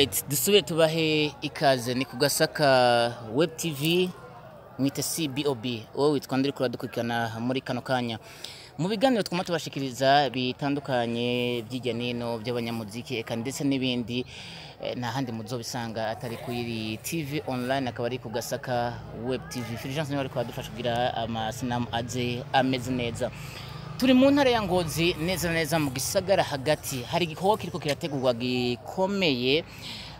Alright, dusubire tubahe ikaze ni Kugasaka Web TV mwite CBOB. Wowe witwa ndiri kuradukurikirana muri kano kanya. Mu biganiro twuma tubashikiriza bitandukanye by'igenino by'abanyamuziki eka ndetse n'ibindi nta handi muzobisanga atari kuri TV online akaba ari Kugasaka Web TV. Fulgence niwe ari kwadufasha kugira amasinamu aze ameze neza. Turi mu ntara ya Ngozi neza mu gisagara hagati hari igikorwa kiriko kirategurwa gikomeye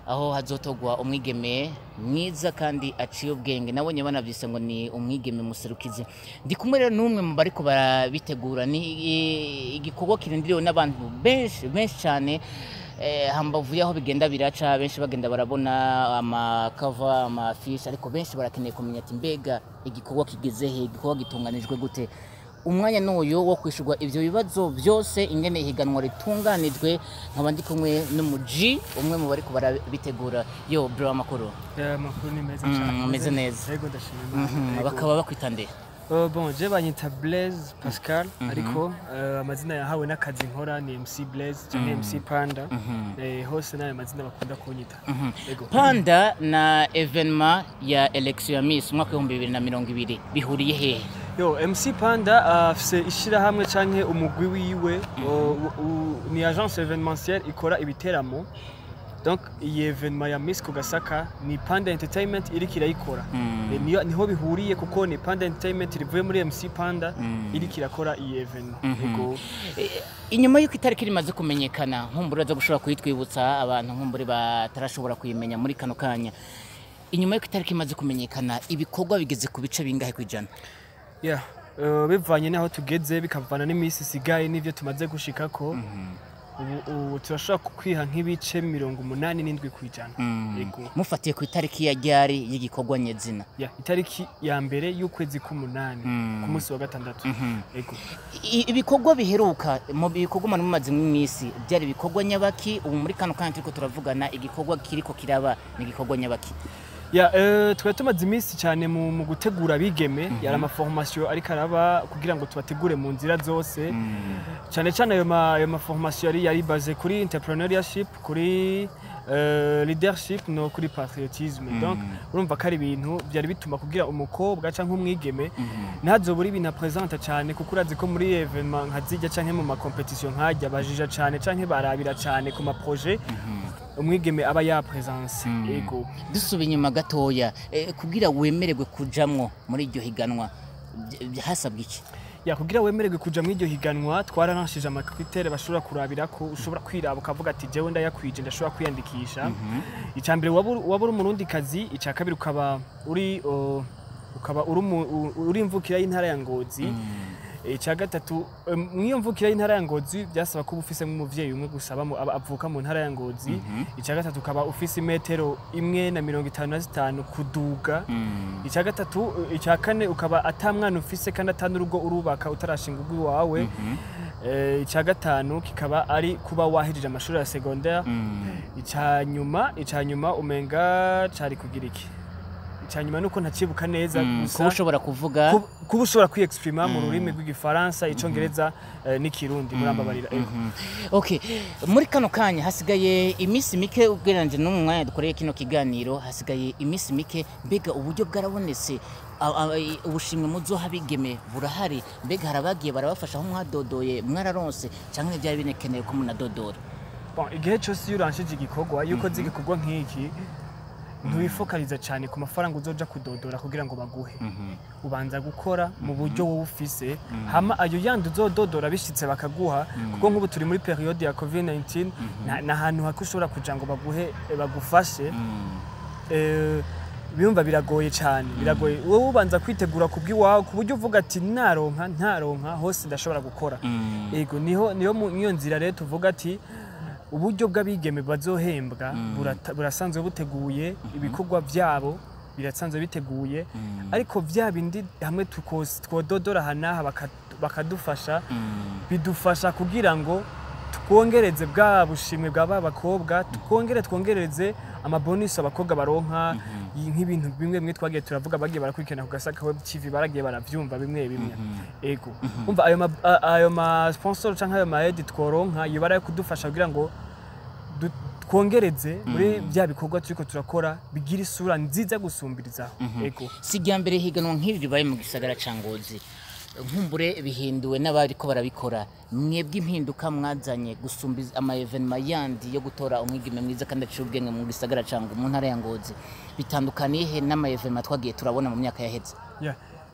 aho hazotogwa umwigeme mwiza kandi aciye ubwenge nabonye banavyise ngo ni umwigeme muserukizi. Ndi kumwe rero numwe mu bariko barabitegura ni igikorwa kirindiriwe n'abantu benshi cyane hambavu yaho bigenda biraca benshi bagenda barabona amakava amafishi ariko benshi barakeneye kumenya ati mbega igikorwa kigeze he igikorwa gitunganijwe gute. Umwanya n'uyu wo kwishurwa ivyo bibazo byose ingene ihiganwa ritunganijwe nkaba ndi kumwe n'umuji umwe mu bariko barabitegura. Yo bro amakuru ni meza cyane meze neza yego ndashimira bakaba bakwita nde? Bon je banyita Blaise Pascal ariko amazina yahawe n'akazi nkora ni MC Blaise cyangwa MC Panda hose nayo amazina bakunda kunyita yego. Panda na evenement ya election ya Miss mwaka 2020 bihuriye hehe? Yo MC Panda afise ishira hamwe canke umugwi wiwe ni agence événementielle ikora ibiteramo. Donc iyi evenement ya Miss Kugasaka ni Panda Entertainment iriko irayikora niho bihuriye kuko ni Panda Entertainment rivuye muri MC Panda iriko irakora iyi evenement yego. Inyuma yuko itariki rimaze kumenyekana nkumbura zo gushobora kwitwibutsa abantu nkumbure batarashobora kuyimenya muri kano kanya, inyuma yuko itariki imaze kumenyekana ibikorwa bigeze ku bice bingahe kwijana? Bivanye naho tugeze bikavana n'imisi isigaye n'ivyo tumaze gushikako ubu turashobora kwiha nk'ibice 87 kwijana yego. Mufatiye ku itariki ya ryari y'igikorwa nyezina? Itariki ya mbere y'ukwezi k'umunani ku munsi wa gatandatu yego. Ibikorwa biheruka mu bikorwa manu mumaze mw'imisi byari ibikorwa nyabaki ubu muri kano kandi turiko turavugana igikorwa kiriko kiraba ni igikorwa nyabaki? Twari tumaze iminsi cyane mu gutegura abigeme yari amaformation ariko araba kugira ngo tubategure mu nzira zose cyane ayo maformation yari base kuri entrepreneurship kuri leadership no kuri patriotisme. Donc urumva ko ari ibintu byari bituma kugira umukobwa canke umwigeme ntazobura ibintu presente cyane kuko urazi ko muri evenement nkazijya canke mu ma competition nkajya bajija cyane canke barabira cyane ku ma projet umwigeme aba ya presence yego. Dusubiye inyuma gatoya kugira wemererwe kujamwo muri iryo higanwa hasabwe iki? Kugira wemererwe kuja muri iryo higanwa twaranashije amakritere bashobora kurabira ko ushobora kwiraba ukavuga ati jewe ndayakwije ndashobora kwiyandikisha. Icambere wabura umurundi kazi, ica kabiri ukaba uri imvukira y'intara ya Ngozi. Ica gatatu mwiyo mvukira y'intara ya Ngozi byasaba ko ufise nk'umuvyeyi umwe gusaba avuka mu ntara ya Ngozi. Ica gatatu ukaba ufise metero 1.55 kuduga. Ica gatatu ica kane ukaba atamwana ufise kandi atanurugo urubaka utarashinga ubwi wawe. Ica gatanu kikaba ari kuba wahirije amashuri ya secondaire. Ica nyuma umenga cari kugira iki? Cyanyuma nuko ntacibuka neza gusa ushobora kuvuga kuba ushobora kwiexprima mu rurimi rw'igifaransa icongereza n'ikirundi murambabarira. Okay, muri kano kanya hasigaye imisi mike ubwiranje no mu mwanya dukoreye kino kiganiro hasigaye imisi mike mbega uburyo bwarabonetse ubushimwe muzoha bigeme burahari mbega harabagiye barabafasha aho mwadodoye mwararonse canke byari binekeneye ko munadodora? Bon igihe cyose yuranshije igikorwa yuko zigikorwa nk'iki ntuwifokaliza cyane ku mafaranga uzoja kudodora kugira ngo baguhe. Ubanza gukora mu buryo wowe ufise hama ayo yandi uzododora bishitse bakaguha kuko nk'ubu turi muri periode ya COVID-19 na hantu hakushobora kuja ngo baguhe bagufashe biyumva biragoye cyane biragoye. Wowe ubanza kwitegura kubwiwawe ku buryo uvuga ati ntaronka hose ndashobora gukora yego. niyo nzira rero tuvuga ati uburyo bw'abigeme bazohembwa burasanzwe buteguye, ibikorwa byabo birasanzwe biteguye ariko vya bindi hamwe twododora hanaha bakadufasha bidufasha kugira ngo twongereze bwa bushimwe bwa babakobwa twongereze amabonus abakobwa baronka nk'ibintu bimwe twagiye turavuga bagiye barakurikirana Kugasaka Web TV baragiye baravyumva bimwe ego. Umva ayo ma sponsor canke ayo ma edit tworonka yibara kudufasha kugira ngo twongereze muri bya bikorwa turiko turakora bigira isura nziza gusumbiriza ego si rya mbere higanwa nk'iri ribaye mu gisagara ca Ngozi nkumbure bihinduwe n'abariko barabikora mwebwe impinduka mwazanye gusumbiza ama evenement yandi yo gutora umwigeme mwiza kandi aciye ubwenge mu gisagara ca Ngozi mu ntara ya Ngozi bitandukaniye he n'ama evenement twagiye turabona mu myaka yaheze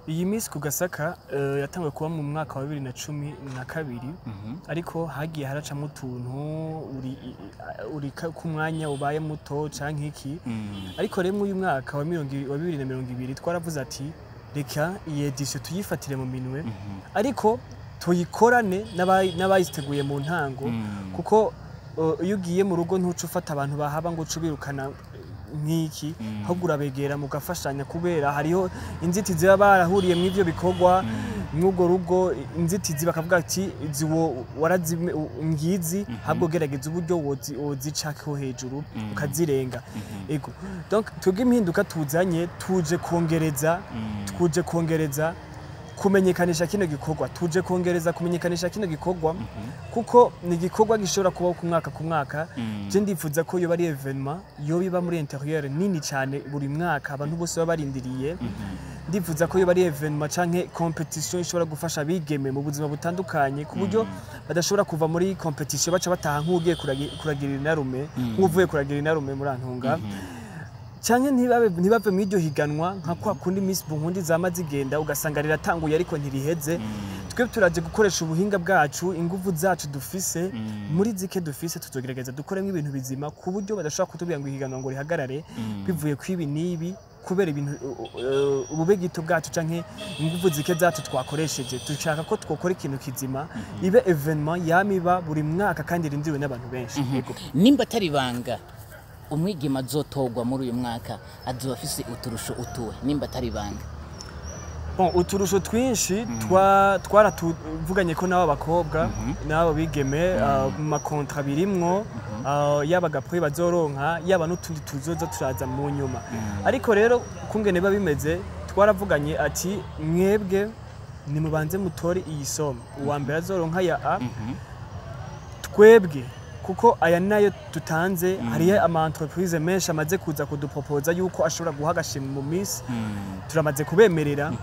iyi Miss Kugasaka yatangiye kuba mu mwaka wa 2012 ariko hagiye haracamo utuntu uri ku mwanya ubaye muto canke iki ariko rero uyu mwaka wa 2020 twaravuze ati reka iyi edition tuyifatire mu minwe ariko tuyikorane n'abayiteguye mu ntango kuko iyo ugiye mu rugo ntuce ufata abantu bahaba ngo cubirukana nk'iki ahubwo urabegera mugafashanya kubera hariho inzitizi baba barahuriye mu ivyo bikorwa n'ubwo rugo inzitizi bakavuga ati ziwo ngizi ahubwo gerageza uburyo wozicako hejuru ukazirenga ego donc twebwe impinduka tuzanye tuje kongereza kumenyekanisha kino gikorwa kumenyekanisha kino gikorwa kuko ni gikorwa gishobora kuba ku mwaka je ndifuza ko yoba ari evenement yo biba muri intérieur nini cyane buri mwaka abantu bose baba barindiriye ndifuza ko yoba ari evenement canke competition ishobora gufasha bigeme mu buzima butandukanye ku buryo badashobora kuva muri competition baca bataha nk'ugiye kuragira inarume nk'uvuye kuragira inarume muri antunga cyane ntibave mu iryo higanwa nka kwa kundi Miss Bunkundi zama zigenda ugasanga riratanguye ariko ntiriheze twe turaje gukoresha ubuhinga bwacu ingufu zacu dufise muri zike dufise tuzogerageza dukoremo ibintu bizima ku buryo badashobora kutubwira ngo ihiganwa ngo rihagarare bivuye kwibi nibi kubera ibintu ububegito bwacu canke ingufu zike zacu twakoresheje dushaka ko twokora ikintu kizima ibe evenement yamiba buri mwaka kandi rindiwe n'abantu benshi nimba atari banga umwigema azotogwa muri uyu mwaka azoba afise uturusho utuwe nimba atari banga uturusho twinshi twaratuvuganye ko nabo bakobwa nabo bigeme mu makontra birimwo yaba gapwe bazoronka yaba n'utundi tuzoza turaza mu nyuma ariko rero kungene biba bimeze twaravuganye ati mwebwe nimubanze mutore iyi somo uwa mbere azoronka ya A twebwe kuko aya nayo tutanze hariye ama entreprise menshi amaze kuza kudupropoza yuko ashobora guha agashimwe mu Miss turamaze kubemerera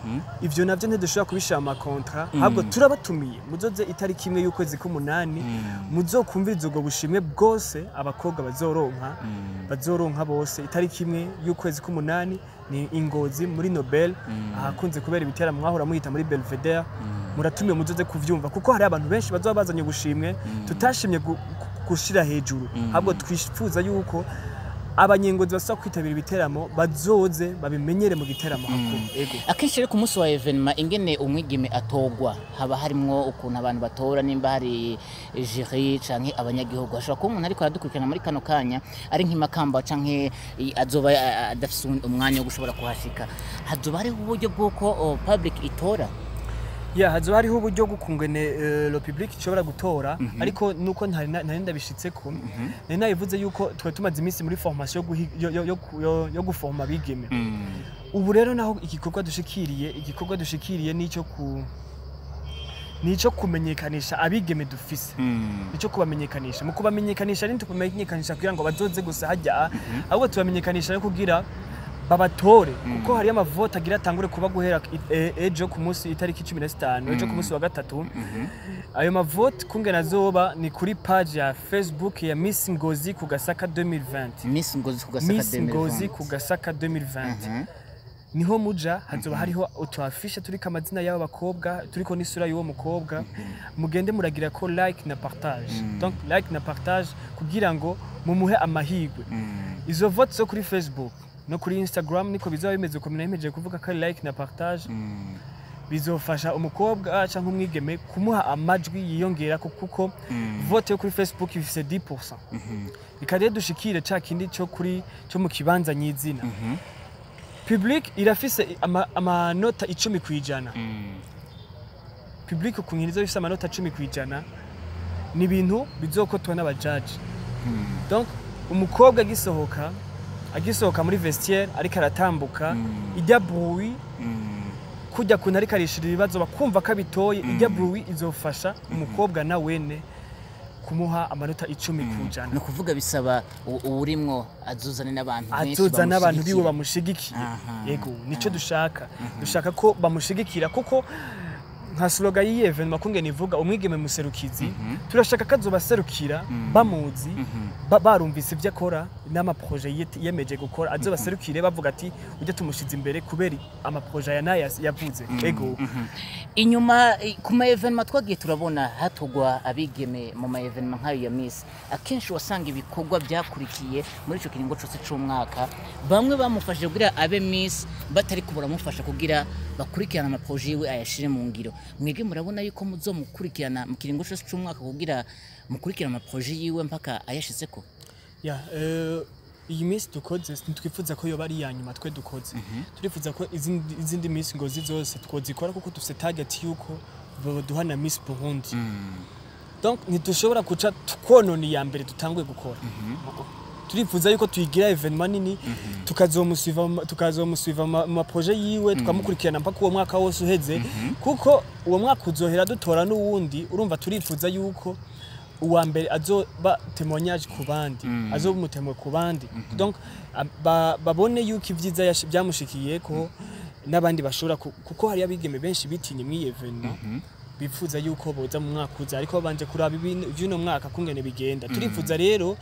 ivyo navyo ntidushobora kubishira ama contrat ahubwo turabatumiye muzoze itariki imwe y'ukwezi k'umunani muzokumviriza ubwo bushimwe bwose abakobwa bazoronka bose itariki imwe y'ukwezi k'umunani ni Ingozi muri Nobel ahakunze kubera ibitera mwahora muhita muri Belvedere muratumiye muzoze kuvyumva kuko hari abantu benshi bazoba bazanye ubushimwe tutashimye gushira hejuru ahubwo twifuza yuko abanyengozi basaba kwitabira ibiteramo bazoze babimenyere mu giteramo hakuru ego akenshi rero ku munsi wa evenement ingene umwigeme atogwa haba harimwo ukuntu abantu batora nimba hari jury canke abanyagihugu ashobora kuba umuntu ariko aradukurikirana muri kano kanya ari nk'imakamba canke azoba adafise umwanya wo gushobora kuhashika hazoba hariho uburyo bw'uko public itora hazoba hariho uburyo gukungene le public ishobora gutora ariko nuko ntari ndabishitseko nari nabivuze yuko twe tumaze iminsi muri formation yo guforma bigeme ubu rero naho igikorwa dushikiriye nico kumenyekanisha abigeme dufise nico kubamenyekanisha mu kubamenyekanisha ni tukumenyekanisha kugira ngo bazoze gusa hajya ahubwo tubamenyekanisha no kugira babatore kuko hari amavote agira atangure kuba guhera ejo ku munsi itariki 15 ejo ku munsi wa gatatu ayo mavote kungena zoba ni kuri page ya Facebook ya Miss Ngozi Kugasaka 2020 Miss Ngozi Kugasaka 2020 niho muja hazoba hariho utwafisha turiko amazina y'abo bakobwa turiko n'isura y'uwo mukobwa mugende muragira ko like na partage donc like na partage kugira ngo mumuhe amahigwe izo vote zo kuri Facebook no kuri Instagram niko bizaba bimeze uko mwemeje kuvuga ko like na partage bizofasha umukobwa canke umwigeme kumuha amajwi yiyongera kuko vote yo kuri Facebook ifise 10% ikade dushikire ca kindi cyo mu kibanza nyizina public irafise amanota 10 kwijana public kunkiriza ifise amanota 10 kwijana ni ibintu bizokotwa n'abajaji donc umukobwa agisohoka muri vestiaire ariko aratambuka ijya bruit kujya kuntu ariko arishira ibibazo bakumva kabitoye ijya bruit izofasha umukobwa na wene kumuha amanota 10 kujana. No kuvuga bisaba urimwo azuzane n'abantu benshi azuzana n'abantu biwe bamushigikiye. Yego nico dushaka. Dushaka ko bamushigikira kuko nka slogan y'iyi evenement kungene ivuga umwigeme muserukizi turashaka kazobaserukira bamuzi barumvise ivyo akora n'ama projet yemeje gukora azobaserukire bavuga ati ujya tumushize imbere kubera ama projet ya naya yavuze ego inyuma ku ma evenement twagiye turabona hatugwa abigeme mu ma evenement nkayo ya Miss akenshi wasanga ibikorwa byakurikiye muri ico kiringo cyose cy'umwaka bamwe bamufashije kugira abe Miss batari kubura mufasha kugira bakurikirana ama projet yiwe ayashire mu ngiro mwege murabona yuko muzomukurikirana mu kiringo cyose cy'umwaka kugira mukurikirana ama projet yiwe mpaka ayashitseko ya iyi Miss dukoze ntitwifuza ko yoba ari yanyuma twe dukoze turifuza ko izindi Miss ngo zizose twozikora kuko dufite target yuko duhana Miss Burundi donc ntidushobora kuca twonona ya mbere dutanguye gukora turifuza yuko tuyigira evenement nini tukazomusuiva mu projet yiwe tukamukurikirana mpaka uwo mwaka wose uheze kuko uwo mwaka uzohera dutora n'uwundi urumva turifuza yuko uwa mbere azoba témoignage ku bandi azoba umutemwe ku bandi donc babone yuko ivyiza byamushikiye ko n'abandi bashobora kuko hari abigeme benshi bitinye mu evenement bipfuza yuko boza mu mwaka uza ariko banje kuraba ibintu by'uno mwaka kungene bigenda turifuza rero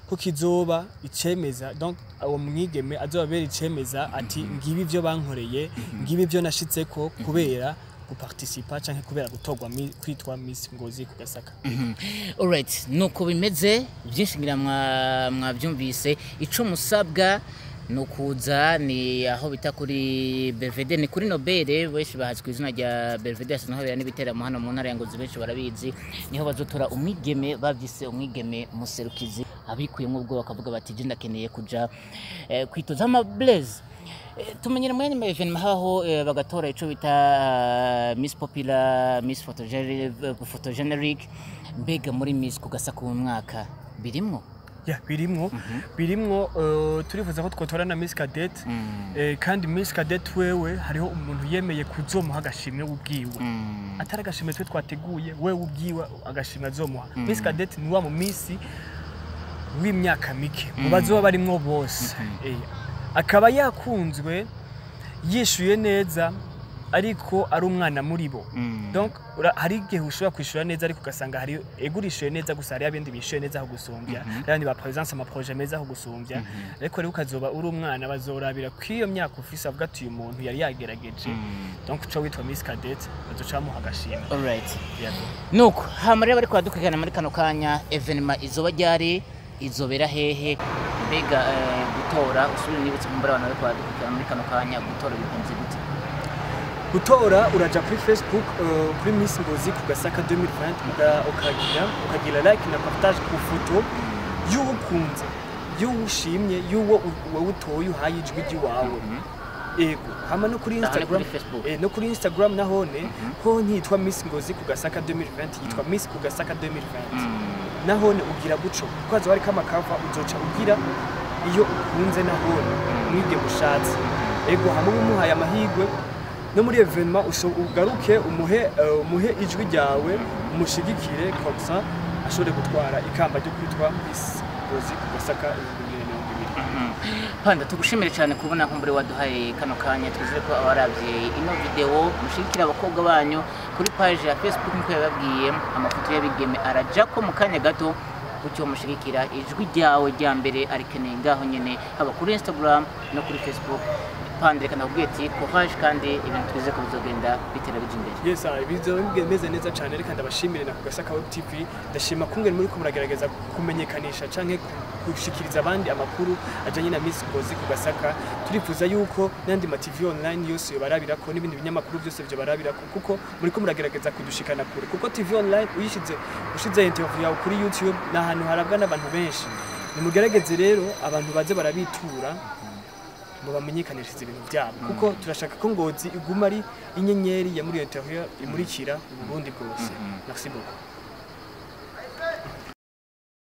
ko kizoba icemeza donc uwo mwigeme azobabera icemeza ati ngibi ivyo bankoreye ngibi ivyo nashitseko kubera guparticipa canke kubera gutogwa kwitwa Miss Ngozi Kugasaka. Alright, nuko bimeze byinshi ngira mwavyumvise ico musabwa nukuza ni aho bita kuri Belvedere ni kuri Nobere benshi bahazwe izina rya Belvedere naho bera nibitera mu hano mu ntara ya Ngozi benshi barabizi niho bazotora umwigeme bavyise umwigeme muserukizi abikuyemo ubwo bakavuga bati je ndakeneye kuja kwitoza ama blaze tumenyera mwene mu evenement haho bagatora ico bita Miss Popular Miss Photogenic mbega muri Miss Kugasaka mu mwaka birimwo ya birimwo turifuza ko twotora na Miss Cadet kandi Miss Cadet wewe hariho umuntu yemeye kuzomuha agashimwe ubwiwe atari agashimwe twe twateguye wewe ubwiwe agashimwe azomuha Miss Cadet ni wa mu Miss w'imyaka mike mubazo barimwo bose akaba yakunzwe yishuye neza ariko ari umwana muri bo donc hari igihe ushobora kwishura neza ariko ugasanga hari egurishuye neza gusa hari abindi bishuye neza aho gusumbya kandi ba présence ama projet meza aho gusumbya ariko rero ukazoba uri umwana bazorabira kwiyo myaka ufise avuga ati uyu muntu yari yagerageje donc cyo witwa Miss Cadet bazoca mu hagashima. Alright, nuko hamare bari kwadukurikirana muri kano kanya evenement izoba ryari izobera hehe mbega gutora usubire nibutse mu mbara abantu bari kwadukurikirana muri kano kanya gutora bikunze gute gutora uraja kuri Facebook kuri Miss Ngozi Kugasaka 2020 ukagira like na partage ku foto y'ubukunze y'ushimye y'uwo utoye uhaye ijwi ry'iwawe ego hama no kuri Instagram no kuri Instagram nahone ho ntitwa Miss Ngozi Kugasaka 2020 yitwa Miss Kugasaka 2020 nahone ugira guco kwazo bari kamakava uzoca ugira iyo ukunze nahone mwige bushatse ego hamwe umuhaye amahigwe no muri evenement ugaruke umuhe ijwi ryawe umushigikire comme ça ashobore gutwara ikamba ryo kwitwa Miss Ngozi Kugasaka 2020. Panda tugushimire cyane kubona ko mbere waduhaye kano kanya twizere ko abaravye ino video mushigikira abakobwa banyu kuri page ya Facebook nko yababwiye amafoto y'abigeme araja ko mu kanya gato ucyo mushigikira ijwi ryawe rya mbere arikeneye ngaho nyene haba kuri Instagram no kuri Facebook Pandre kana ubwiye ati courage kandi ibintu twize ko bizogenda bitera bije imbere. Yes, ibizo bimeze neza cyane reka ndabashimire na Kugasaka Web TV ndashima kungene muri ko muragerageza kumenyekanisha canke gushikiriza abandi amakuru ajanye na Miss Ngozi Kugasaka turifuza yuko nandi ma TV online yose barabira ko n'ibindi binyamakuru byose byo barabira kuko muri ko muragerageza kudushikana kure kuko TV online ushize interview yawe kuri YouTube nahantu harabwa n'abantu benshi nimugerageze rero abantu baze barabitura ngo bamenyekanishirize ibintu byabo kuko turashaka ko Ngozi iguma ari inyenyeri ya muri interior imurikira uburundi bwose. Merci beaucoup.